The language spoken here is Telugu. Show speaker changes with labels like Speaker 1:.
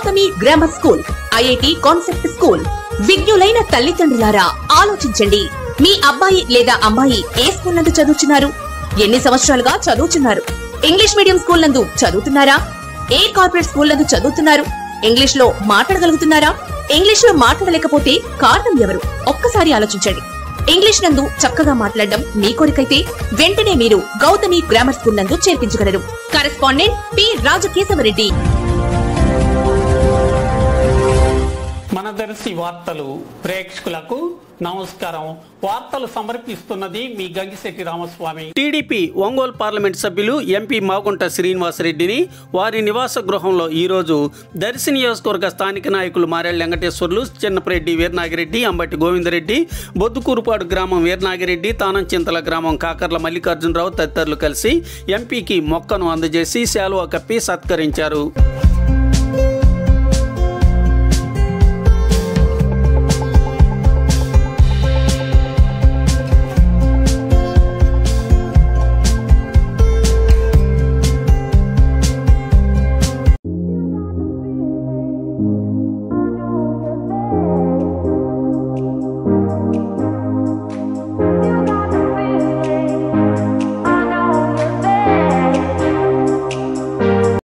Speaker 1: Gautami grammar school, IIT concept school. విజ్ఞులైన తల్లిదండ్రులారా ఆలోచించండి. మీ అబ్బాయి లేదా అమ్మాయి ఏ స్కూల్ నందు చదువుతున్నారు? ఎన్ని సంవత్సరాలుగా చదువుతున్నారు? ఇంగ్లీష్ మీడియం స్కూల్ నందు చదువుతున్నారా? ఏ కార్పొరేట్ స్కూల్ నందు చదువుతున్నారు? ఇంగ్లీష్ లో మాట్లాడగలుగుతున్నారా? ఇంగ్లీష్ లో మాట్లాడలేకపోతే కారణం ఎవరు? ఒక్కసారి ఆలోచించండి. ఇంగ్లీష్ నందు చక్కగా మాట్లాడడం మీ కోరికైతే వెంటనే మీరు గౌతమి గ్రామర్ స్కూల్ నందు చేర్పించగలరు. Correspondent P Rajakesavareddy.
Speaker 2: మన దర్శి వార్తలు ప్రేక్షకులకు నమస్కారం. వార్తలు సమర్పిస్తున్నది మీ గంగిశెట్టి రామస్వామి. టీడీపీ ఒంగోలు పార్లమెంట్ సభ్యులు ఎంపీ మాగుంట శ్రీనివాసరెడ్డిని వారి నివాస గృహంలో ఈరోజు దర్శి నియోజకవర్గ స్థానిక నాయకులు మారేళ్ల వెంకటేశ్వర్లు, చిన్నపరెడ్డి వీరనాగిరెడ్డి, అంబటి గోవిందరెడ్డి, బొద్దుకూరుపాడు గ్రామం వీరనాగిరెడ్డి, తానంచింతల గ్రామం కాకర్ల మల్లికార్జునరావు తదితరులు కలిసి ఎంపీకి మొక్కను అందజేసి శాలువా కప్పి సత్కరించారు.